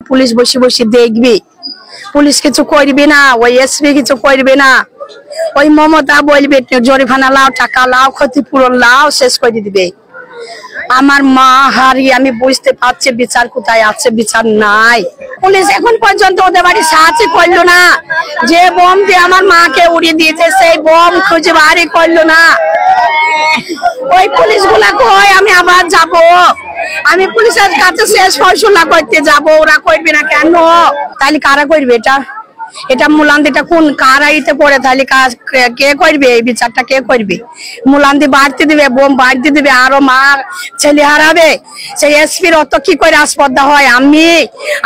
Police বসে বসে দেখবি, পুলিশ কিছু করবে না, ওই এসপি কিছু করবে না, ওই মমতা বলবে জরিমানা লাও, টাকা লাও, ক্ষতিপূরণ লাও, শেষ করে দিবে। আমার মা হারিয়ে আমি বুঝতে পারছি বিচার কোথায় আছে, বিচার নাই। পুলিশ এখন পর্যন্ত ওদের বাড়ি সাহায্য করলো না। যে বোম দিয়ে আমার মাকে উড়িয়ে দিয়েছে সেই বোম খুঁজে বাড়ি করলো না। ওই পুলিশ গুলা কই আমি আবার যাব, আমি পুলিশের কাছে শেষ ফয়সালা করতে যাব, ওরা করবে না কেন? তাহলে কারা করবে এটা? এটা মুলান্দিটা কোন কারা ইতে করে? তাহলে কে করবে এই বিচারটা? কে করবে? মুলান্দি বাড়তে দিবে, বোম বাড়তে দিবে, আরো মা ছেলে হারাবে। সেই এসপির অত কি করে আসপর্দা হয়?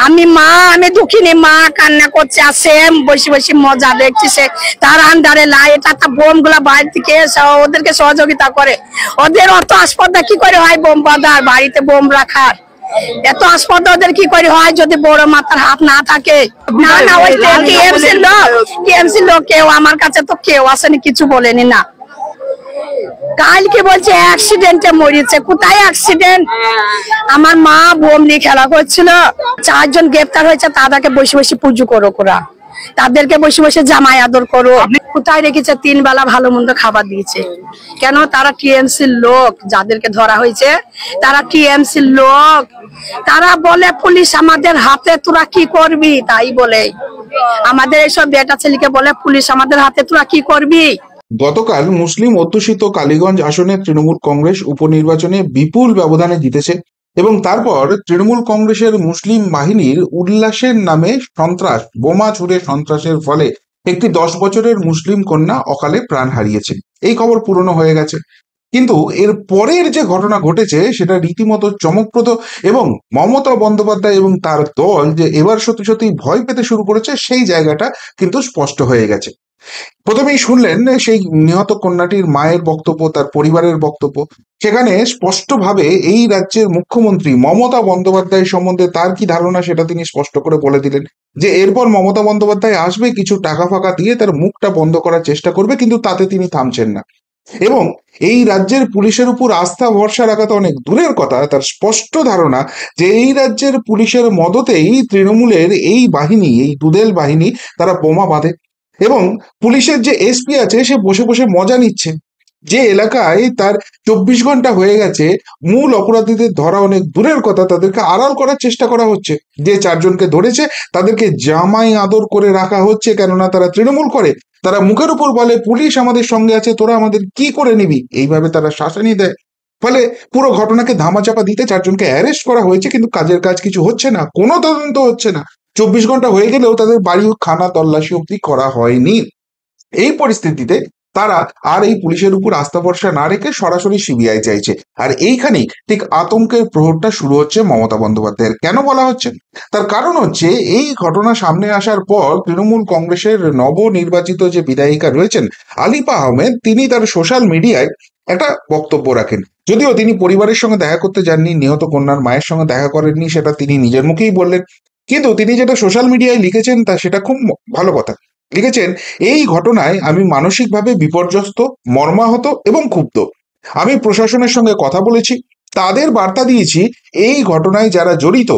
আমি মা, আমি দুঃখিনী মা, কান্না করছে, আসে বসে বসে মজা দেখছি। সে তার আন্ডারে এটা বোম গুলা বাইরে থেকে ওদেরকে সহযোগিতা করে। ওদের অত আসপর্দা কি করে হয় বোম বাঁধার, বাড়িতে বোম রাখার? এত আসপর্দা ওদের কি করে হয় যদি বড় মাথার হাত না থাকে? না না, ওই টিএমসির লোক কেউ আমার কাছে তো কেউ আসেনি, কিছু বলেনি না। কালকে বলছে অ্যাক্সিডেন্টে মরেছে। কোথায় অ্যাক্সিডেন্ট? আমার মা বোম নিয়ে খেলা করছিল, 4 জন গ্রেপ্তার হয়েছে। তাদেরকে বসে বসে পুজো করো, ওরা তাদেরকে বসে বসে জামাই আদর করো। কোথায় রেখেছে? 3 বেলা ভালো মন্দ খাবার দিয়েছে। কেন? তারা টিএমসির লোক, যাদেরকে ধরা হয়েছে তারা টিএমসির লোক। তারা বলে পুলিশ আমাদের হাতে, তোরা কি করবি? তাই বলে আমাদের এইসব বেটা ছেলেকে বলে পুলিশ আমাদের হাতে, তোরা কি করবি? গতকাল মুসলিম অধ্যুষিত কালীগঞ্জ আসনে তৃণমূল কংগ্রেস উপনির্বাচনে বিপুল ব্যবধানে জিতেছে এবং তারপর তৃণমূল কংগ্রেসের মুসলিম বাহিনীর উল্লাসের নামে সন্ত্রাস, বোমা ছুড়ে সন্ত্রাসের ফলে একটি 10 বছরের মুসলিম কন্যা অকালে প্রাণ হারিয়েছে। এই খবর পুরনো হয়ে গেছে, কিন্তু এর পরের যে ঘটনা ঘটেছে সেটা রীতিমতো চমকপ্রদ এবং মমতা বন্দ্যোপাধ্যায় এবং তার দল যে এবার সত্যি সত্যি ভয় পেতে শুরু করেছে সেই জায়গাটা কিন্তু স্পষ্ট হয়ে গেছে। প্রথমেই শুনলেন সেই নিহত কন্যাটির মায়ের বক্তব্য, তার পরিবারের বক্তব্য। সেখানে স্পষ্টভাবে এই রাজ্যের মুখ্যমন্ত্রী মমতা বন্দ্যোপাধ্যায় সম্বন্ধে তার কি ধারণা সেটা তিনি স্পষ্ট করে বলে দিলেন যে এরপর মমতা বন্দ্যোপাধ্যায় আসবে, কিছু টাকা ফাঁকা দিয়ে তার মুখটা বন্ধ করার চেষ্টা করবে, কিন্তু তাতে তিনি থামছেন না। এবং এই রাজ্যের পুলিশের উপর আস্থা ভরসা রাখা তো অনেক দূরের কথা, তার স্পষ্ট ধারণা যে এই রাজ্যের পুলিশের মদতেই তৃণমূলের এই বাহিনী, এই দুদেল বাহিনী, তারা বোমা বাঁধে। এবং পুলিশের যে এসপি আছে সে বসে বসে মজা নিচ্ছে। যে এলাকায় তার 24 ঘন্টা হয়ে গেছে, মূল অপরাধীদের ধরা অনেক দূরের কথা, তাদেরকে আড়াল করার চেষ্টা করা হচ্ছে। যে 4 জনকে ধরেছে তাদেরকে জামাই আদর করে রাখা হচ্ছে, কেননা তারা তৃণমূল করে। তারা মুখের উপর বলে পুলিশ আমাদের সঙ্গে আছে, তোরা আমাদের কি করে নিবি, এইভাবে তারা শাসানি দেয়। ফলে পুরো ঘটনাকে ধামাচাপা দিতে 4 জনকে অ্যারেস্ট করা হয়েছে, কিন্তু কাজের কাজ কিছু হচ্ছে না, কোনো তদন্ত হচ্ছে না। 24 ঘন্টা হয়ে গেলেও তাদের বাড়ি খানা তল্লাশি অব্দি করা হয়নি। এই পরিস্থিতিতে তারা আর এই পুলিশের উপর আস্থা ভরসা না রেখে সরাসরি সিবিআই চাইছে। আর এইখানেই ঠিক আতঙ্কের প্রহরটা শুরু হচ্ছে মমতা বন্দ্যোপাধ্যায়ের। কেন বলা হচ্ছে? তার কারণ হচ্ছে এই ঘটনা সামনে আসার পর তৃণমূল কংগ্রেসের নবনির্বাচিত যে বিধায়িকা রয়েছেন আলিপা আহমেদ, তিনি তার সোশ্যাল মিডিয়ায় একটা বক্তব্য রাখেন। যদিও তিনি পরিবারের সঙ্গে দেখা করতে যাননি, নিহত কন্যার মায়ের সঙ্গে দেখা করেননি, সেটা তিনি নিজের মুখেই বললেন। কিন্তু তিনি যেটা সোশ্যাল মিডিয়ায় লিখেছেন তা সেটা খুব ভালো কথা লিখেছেন। এই ঘটনায় আমি মানসিকভাবে বিপর্যস্ত, মর্মাহত এবং ক্ষুব্ধ। আমি প্রশাসনের সঙ্গে কথা বলেছি, তাদের বার্তা দিয়েছি এই ঘটনায় যারা জড়িত,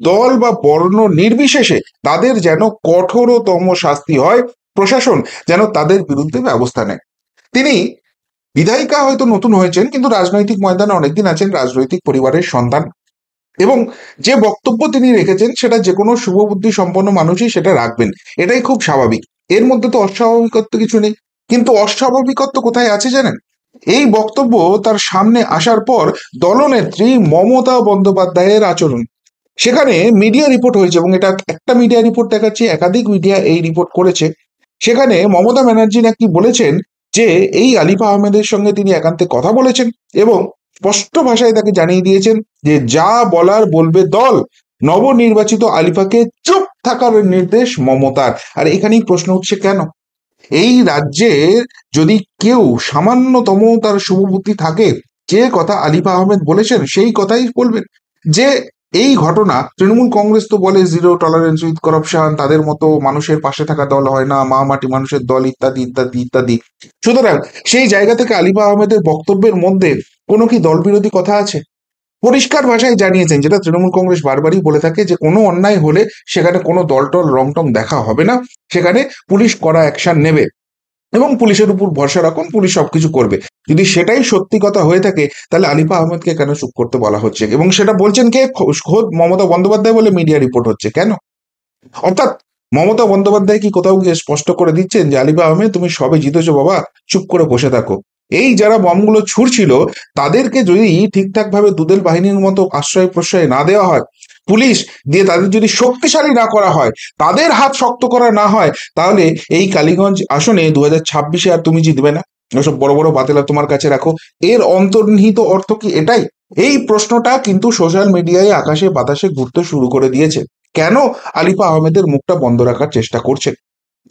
দল বা বর্ণ নির্বিশেষে তাদের যেন কঠোরতম শাস্তি হয়, প্রশাসন যেন তাদের বিরুদ্ধে ব্যবস্থা নেয়। তিনি বিধায়িকা হয়তো নতুন হয়েছেন, কিন্তু রাজনৈতিক ময়দানে অনেকদিন আছেন, রাজনৈতিক পরিবারের সন্তান, এবং যে বক্তব্য তিনি রেখেছেন সেটা যে কোনো শুভবুদ্ধি সম্পন্ন মানুষই সেটা রাখবেন, এটাই খুব স্বাভাবিক। এর মধ্যে তো অস্বাভাবিকত্ব কিছু নেই। কিন্তু অস্বাভাবিকত্ব কোথায় আছে জানেন? এই বক্তব্য তার সামনে আসার পর দলনেত্রী মমতা বন্দ্যোপাধ্যায়ের আচরণ। সেখানে মিডিয়া রিপোর্ট হয়েছে, এবং এটা একটা মিডিয়া রিপোর্ট দেখাচ্ছে, একাধিক মিডিয়া এই রিপোর্ট করেছে। সেখানে মমতা ব্যানার্জি নাকি বলেছেন যে এই আলিফা আহমেদের সঙ্গে তিনি একান্তে কথা বলেছেন এবং স্পষ্ট ভাষায় তাকে জানিয়ে দিয়েছেন যে যা বলার বলবে দল, নবনির্বাচিত আলিফাকে চুপ থাকার নির্দেশ মমতার। আর এখানেই প্রশ্ন উঠছে কেন? এই রাজ্যে যদি কেউ সামান্যতম তার শুভবুদ্ধি থাকে, যে কথা আলিফা আহমেদ বলেছেন সেই কথাই বলবেন। যে এই ঘটনা, তৃণমূল কংগ্রেস তো বলে জিরো টলারেন্স উইথ করাপশন, তাদের মতো মানুষের পাশে থাকা দল হয় না, মা মাটি মানুষের দল, ইত্যাদি ইত্যাদি ইত্যাদি। সুতরাং সেই জায়গা থেকে আলিফা আহমেদের বক্তব্যের মধ্যে কোনো কি দল বিরোধী কথা আছে? পরিষ্কার ভাষায় জানিয়েছেন, যেটা তৃণমূল কংগ্রেস বারবারই বলে থাকে, যে কোনো অন্যায় হলে সেখানে কোনো দলটল রংটং দেখা হবে না, সেখানে পুলিশ কড়া অ্যাকশন নেবে এবং পুলিশের উপর ভরসা রাখুন, পুলিশ সবকিছু করবে। যদি সেটাই সত্যি কথা হয়ে থাকে, তাহলে আলিফা আহমেদকে কেন চুপ করতে বলা হচ্ছে? এবং সেটা বলছেন কে? খোদ মমতা বন্দ্যোপাধ্যায় বলে মিডিয়া রিপোর্ট হচ্ছে। কেন? অর্থাৎ মমতা বন্দ্যোপাধ্যায় কি কোথাও গিয়ে স্পষ্ট করে দিচ্ছেন যে আলিফা আহমেদ তুমি সবে জিতেছো বাবা, চুপ করে বসে থাকো? এই যারা বমগুলো ছুড়ছিল তাদেরকে যদি ঠিকঠাক ভাবে দুদেল বাহিনীর মতো আশ্রয় প্রশ্রয় না দেওয়া হয়, পুলিশ দিয়ে তাদের যদি শক্তিশালী না করা হয়, তাদের হাত শক্ত করা না হয়, তাহলে এই কালীগঞ্জ আসনে 2026-এ আর তুমি জিতবে না। ওসব বড় বড় বাতেলা তোমার কাছে রাখো। এর অন্তর্নিহিত অর্থ কি এটাই? এই প্রশ্নটা কিন্তু সোশ্যাল মিডিয়ায় আকাশে বাতাসে ঘুরতে শুরু করে দিয়েছে। কেন আলিফা আহমেদের মুখটা বন্ধ রাখার চেষ্টা করছে?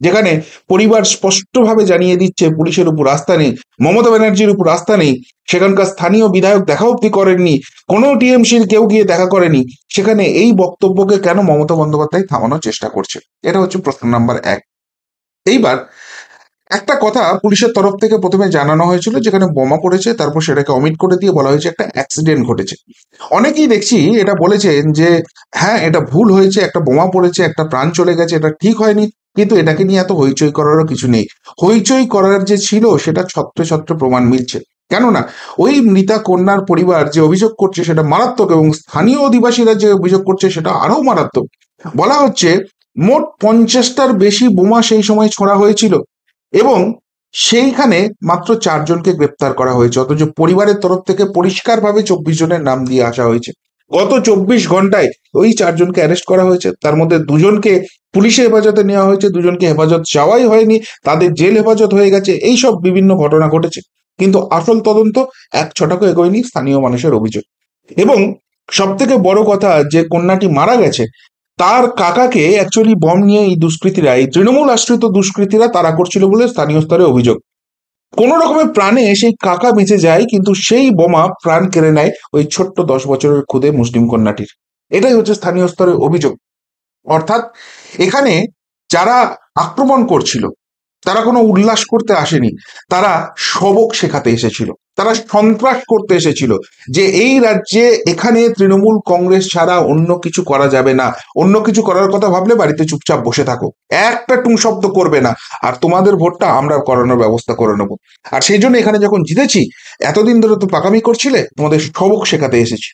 যেখানে পরিবার স্পষ্টভাবে জানিয়ে দিচ্ছে পুলিশের উপর আস্থা নেই, মমতা ব্যানার্জির উপর আস্থা নেই, সেখানকার স্থানীয় বিধায়ক দেখা অব্দি করেননি, কোনো টিএমসির কেউ গিয়ে দেখা করেনি, সেখানে এই বক্তব্যকে কেন মমতা বন্দ্যোপাধ্যায় থামানোর চেষ্টা করছে? এটা হচ্ছে প্রশ্ন নাম্বার 1। এইবার একটা কথা পুলিশের তরফ থেকে প্রথমে জানানো হয়েছিল, যেখানে বোমা পড়েছে, তারপর সেটাকে অমিট করে দিয়ে বলা হয়েছে একটা অ্যাক্সিডেন্ট ঘটেছে। অনেকেই দেখছি এটা বলেছেন যে হ্যাঁ এটা ভুল হয়েছে, একটা বোমা পড়েছে, একটা প্রাণ চলে গেছে, এটা ঠিক হয়নি, কিন্তু এটাকে নিয়ে এত হইচই করারও কিছু নেই। হইচই করার যে ছিল সেটা ছত্রে ছত্রে প্রমাণ মিলছে। কেননা ওই মৃতা কন্যার পরিবার যে অভিযোগ করছে সেটা মারাত্মক, এবং স্থানীয় অধিবাসীরা যে অভিযোগ করছে সেটা আরো মারাত্মক। বলা হচ্ছে মোট 50টার বেশি বোমা সেই সময় ছোড়া হয়েছিল এবং সেইখানে মাত্র 4জনকে গ্রেপ্তার করা হয়েছে, অথচ পরিবারের তরফ থেকে পরিষ্কারভাবে 24 জনের নাম দিয়ে আসা হয়েছে। গত 24 ঘন্টায় ওই 4জনকে অ্যারেস্ট করা হয়েছে, তার মধ্যে 2জনকে পুলিশের হেফাজতে নেওয়া হয়েছে, 2জনকে হেফাজত চাওয়াই হয়নি, তাদের জেল হেফাজত হয়ে গেছে। এইসব বিভিন্ন ঘটনা ঘটেছে, কিন্তু আসল তদন্ত এক ছটাকও এগোয়নি স্থানীয় মানুষের অভিযোগ। এবং সব থেকে বড় কথা, যে কন্যাটি মারা গেছে তার কাকাকে অ্যাকচুয়ালি বম নিয়ে এই দুষ্কৃতীরা, এই তৃণমূল আশ্রিত দুষ্কৃতীরা তাড়া করছিল বলে স্থানীয় স্তরে অভিযোগ। কোন রকমের প্রাণে সেই কাকা বেঁচে যায়, কিন্তু সেই বোমা প্রাণ কেড়ে নেয় ওই ছোট্ট 10 বছরের খুদে মুসলিম কন্যাটির। এটাই হচ্ছে স্থানীয় স্তরে অভিযোগ। অর্থাৎ এখানে যারা আক্রমণ করছিল তারা কোনো উল্লাস করতে আসেনি, তারা সবক শেখাতে এসেছিল, তারা সন্ত্রাস করতে এসেছিল, যে এই রাজ্যে এখানে তৃণমূল কংগ্রেস ছাড়া অন্য কিছু করা যাবে না, অন্য কিছু করার কথা ভাবলে বাড়িতে চুপচাপ বসে থাকো, একটা টুং শব্দ করবে না, আর তোমাদের ভোটটা আমরা করানোর ব্যবস্থা করে নেবো। আর সেই জন্য এখানে যখন জিতেছি, এতদিন ধরে তো পাকামি করছিলে, তোমাদের সবক শেখাতে এসেছি।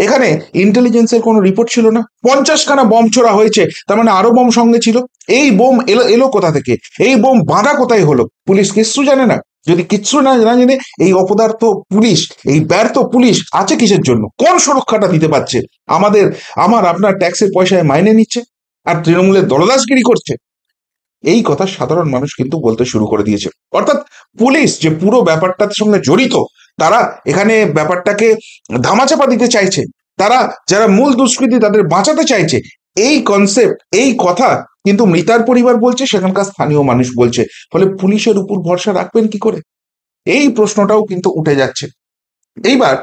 এখানে ইন্টেলিজেন্সের কোনো রিপোর্ট ছিল না, 50খানা বম ছোড়া হয়েছে, তার মানে আরো বম সঙ্গে ছিল। এই বোম এলো এলো কোথা থেকে? এই বোম বাঁধা কোথায় হলো? পুলিশ কিচ্ছু জানে না। যদি কিচ্ছু না জেনে এই অপদার্থ পুলিশ, এই ব্যর্থ পুলিশ আছে কিসের জন্য? কোন সুরক্ষাটা দিতে পারছে? আমার আপনার ট্যাক্সের পয়সায় মাইনে নিচ্ছে আর তৃণমূলের দলদাসগিরি করছে। এই কথা সাধারণ মানুষ কিন্তু বলতে শুরু করে দিয়েছে। অর্থাৎ পুলিশ যে পুরো ব্যাপারটার সঙ্গে জড়িত, তারা এখানে ব্যাপারটাকে ধামাচাপা দিতে চাইছে, তারা যারা মূল দুষ্কৃতী তাদের বাঁচাতে চাইছে। এই কনসেপ্ট, এই কথা কিন্তু মৃতার পরিবার বলছে, সেখানকার স্থানীয় মানুষ বলছে। ফলে পুলিশের উপর ভরসা রাখবেন কি করে? এই প্রশ্নটাও কিন্তু উঠে যাচ্ছে। এইবার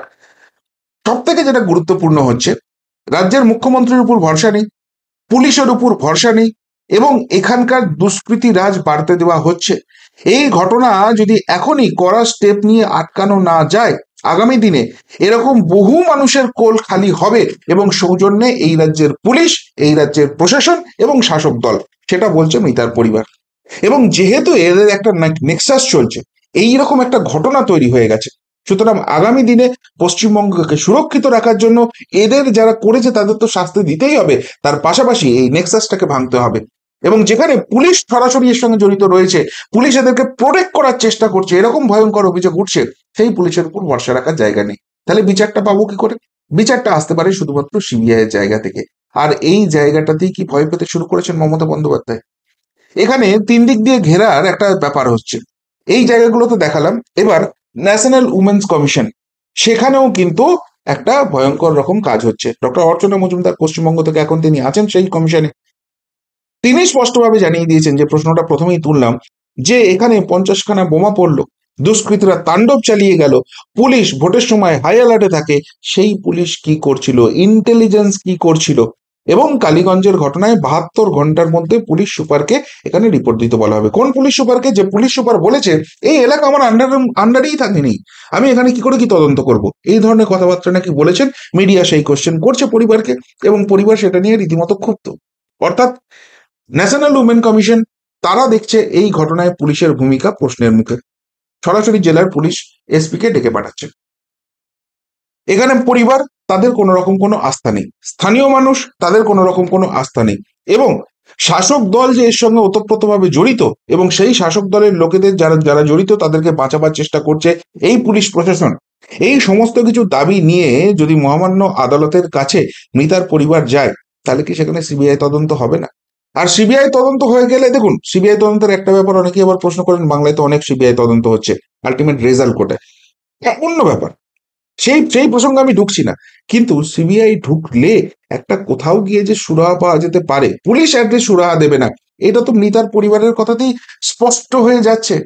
সব থেকে যেটা গুরুত্বপূর্ণ হচ্ছে, রাজ্যের মুখ্যমন্ত্রীর উপর ভরসা নেই, পুলিশের উপর ভরসা নেই, এবং এখানকার দুষ্কৃতি রাজ বাড়তে দেওয়া হচ্ছে। এই ঘটনা যদি এখনই কড়া স্টেপ নিয়ে আটকানো না যায়, আগামী দিনে এরকম বহু মানুষের কোল খালি হবে, এবং সৌজন্যে এই রাজ্যের পুলিশ, এই রাজ্যের প্রশাসন এবং শাসক দল, সেটা বলছে মৃতার পরিবার। এবং যেহেতু এদের একটা নেক্সাস চলছে, এইরকম একটা ঘটনা তৈরি হয়ে গেছে, সুতরাং আগামী দিনে পশ্চিমবঙ্গকে সুরক্ষিত রাখার জন্য এদের যারা করেছে তাদের তো শাস্তি দিতেই হবে, তার পাশাপাশি এই নেক্সাসটাকে ভাঙতে হবে। এবং যেখানে পুলিশ সরাসরি এর সঙ্গে জড়িত রয়েছে, পুলিশ এদেরকে প্রোটেক্ট করার চেষ্টা করছে, এরকম ভয়ঙ্কর অভিযোগ উঠছে, সেই পুলিশের উপর ভরসা রাখার জায়গা নেই। তাহলে বিচারটা পাবো কি করে? বিচারটা আসতে পারে শুধুমাত্র সিবিআই এর জায়গা থেকে। আর এই জায়গাটাতেই কি ভয় পেতে শুরু করেছেন মমতা বন্দ্যোপাধ্যায়? এখানে 3 দিক দিয়ে ঘেরার একটা ব্যাপার হচ্ছে। এই জায়গাগুলোতে দেখালাম। এবার ন্যাশনাল উমেন্স কমিশন, সেখানেও কিন্তু একটা ভয়ঙ্কর রকম কাজ হচ্ছে। ডক্টর অর্চনা মজুমদার পশ্চিমবঙ্গ থেকে এখন তিনি আছেন সেই কমিশনে। তিনি স্পষ্টভাবে জানিয়ে দিয়েছেন, যে প্রশ্নটা প্রথমেই তুললাম, যে এখানে 50খানা বোমা পড়লো, দুষ্কৃতীরা তাণ্ডব চালিয়ে গেল, পুলিশ ভোটের সময় হাই অ্যালার্টে থাকে, সেই পুলিশ কি করছিল? ইন্টেলিজেন্স কি করছিল? এবং কালীগঞ্জের ঘটনায় 72 ঘন্টার মধ্যে পুলিশ সুপারকে এখানে রিপোর্ট দিতে বলা হবে। কোন পুলিশ সুপারকে? যে পুলিশ সুপার বলেছে এই এলাকা আমার আন্ডারেই থাকেনি, আমি এখানে কি করে কি তদন্ত করব, এই ধরনের কথাবার্তা নাকি বলেছেন। মিডিয়া সেই কোশ্চেন করছে পরিবারকে এবং পরিবার সেটা নিয়ে রীতিমতো ক্ষুব্ধ। অর্থাৎ ন্যাশনাল উমেন কমিশন তারা দেখছে এই ঘটনায় পুলিশের ভূমিকা প্রশ্নের মুখে, সরাসরি জেলার পুলিশ এসপিকে ডেকে পাঠাচ্ছে। এখানে পরিবার তাদের কোনো রকম কোনো আস্থা নেই, স্থানীয় মানুষ তাদের কোনো রকম কোনো আস্থা নেই, এবং শাসক দল যে এর সঙ্গে ওতপ্রোতভাবে জড়িত এবং সেই শাসক দলের লোকেদের যারা যারা জড়িত তাদেরকে বাঁচাবার চেষ্টা করছে এই পুলিশ প্রশাসন। এই সমস্ত কিছু দাবি নিয়ে যদি মহামান্য আদালতের কাছে মৃতার পরিবার যায়, তাহলে কি সেখানে সিবিআই তদন্ত হবে না? আর সিবিআই তদন্ত হয়ে গেলে দেখুন, সিবিআই তদন্তের একটা ব্যাপার অনেকেই আবার প্রশ্ন করেন, বাংলায় তো অনেক সিবিআই তদন্ত হচ্ছে, আলটিমেট রেজাল্ট কোটায়, অন্য ব্যাপার, সেই সেই প্রসঙ্গে আমি ঢুকছি না। কিন্তু সিবিআই ঢুকলে একটা কোথাও গিয়ে যে সুরাহা পাওয়া যেতে পারে, পুলিশ অ্যাটলিস্ট সুরাহা দেবে না, এটা তো মৃতার পরিবারের কথাতেই স্পষ্ট হয়ে যাচ্ছে।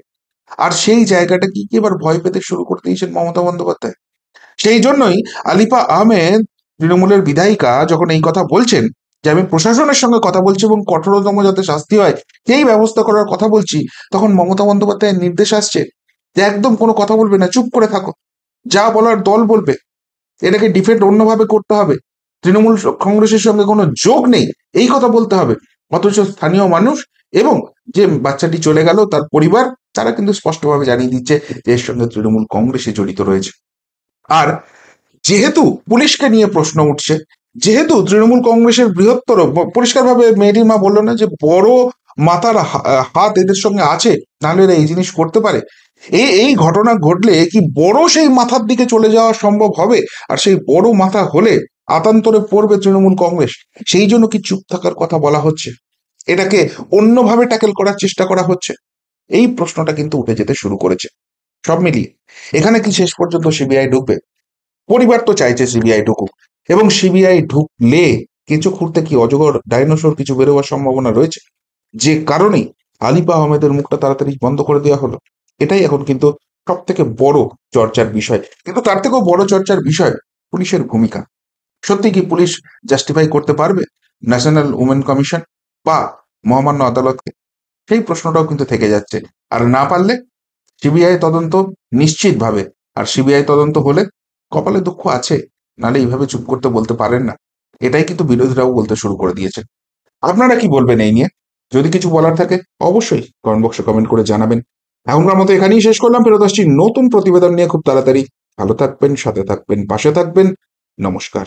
আর সেই জায়গাটা কি এবার ভয় পেতে শুরু করে দিয়েছেন মমতা বন্দ্যোপাধ্যায়। সেই জন্যই আলিপা আহমেদ, তৃণমূলের বিধায়িকা, যখন এই কথা বলছেন যে আমি প্রশাসনের সঙ্গে কথা বলছি এবং কঠোরতম যাতে শাস্তি হয় সেই ব্যবস্থা করার কথা বলছি, তখন মমতা বন্দ্যোপাধ্যায়ের নির্দেশ আসছে যে একদম কোনো কথা বলবে না, চুপ করে থাকো, যা বলার দল বলবে, এটাকে ডিফেন্ড অন্যভাবে করতে হবে, তৃণমূল কংগ্রেসের সঙ্গে কোনো যোগ নেই এই কথা বলতে হবে। অথচ স্থানীয় মানুষ এবং যে বাচ্চাটি চলে গেল তার পরিবার, তারা কিন্তু স্পষ্টভাবে জানিয়ে দিচ্ছে যে এর সঙ্গে তৃণমূল কংগ্রেসে জড়িত রয়েছে। আর যেহেতু পুলিশকে নিয়ে প্রশ্ন উঠছে, যেহেতু তৃণমূল কংগ্রেসের বৃহত্তর, পরিষ্কারভাবে মেয়েটির মা বললো না যে বড় মাথার হাত এদের সঙ্গে আছে, নাহলে এরা এই জিনিস করতে পারে, এই এই ঘটনা ঘটলে কি বড় সেই মাথার দিকে চলে যাওয়া সম্ভব হবে? আর সেই বড় মাথা হলে আতান্তরে পড়বে তৃণমূল কংগ্রেস, সেই জন্য কি চুপ থাকার কথা বলা হচ্ছে, এটাকে অন্যভাবে ট্যাকেল করার চেষ্টা করা হচ্ছে? এই প্রশ্নটা কিন্তু উঠে যেতে শুরু করেছে। সব মিলিয়ে এখানে কি শেষ পর্যন্ত সিবিআই ঢুকবে? পরিবার তো চাইছে সিবিআই ঢুকুক, এবং সিবিআই ঢুকলে কেঁচো খুঁড়তে কি অজগর ডাইনোসর কিছু বেরোবার সম্ভাবনা রয়েছে, যে কারণেই আলিপা আহমেদের মুখটা তাড়াতাড়ি বন্ধ করে দেওয়া হলো। এটাই এখন কিন্তু সব থেকে বড় চর্চার বিষয়। কিন্তু তার থেকেও বড় চর্চার বিষয় পুলিশের ভূমিকা। সত্যি কি পুলিশ জাস্টিফাই করতে পারবে ন্যাশনাল উমেন কমিশন বা মহামান্য আদালতকে? সেই প্রশ্নটাও কিন্তু থেকে যাচ্ছে। আর না পারলে সিবিআই তদন্ত নিশ্চিতভাবে, আর সিবিআই তদন্ত হলে কপালে দুঃখ আছে, নাহলে এইভাবে চুপ করতে বলতে পারেন না, এটাই কিন্তু বিরোধীরাও বলতে শুরু করে দিয়েছে। আপনারা কি বলবেন এই নিয়ে? যদি কিছু বলার থাকে অবশ্যই কমেন্ট বক্সে কমেন্ট করে জানাবেন। এখনকার মতো এখানেই শেষ করলাম, ফেরত আসছি নতুন প্রতিবেদন নিয়ে খুব তাড়াতাড়ি। ভালো থাকবেন, সাথে থাকবেন, পাশে থাকবেন। নমস্কার।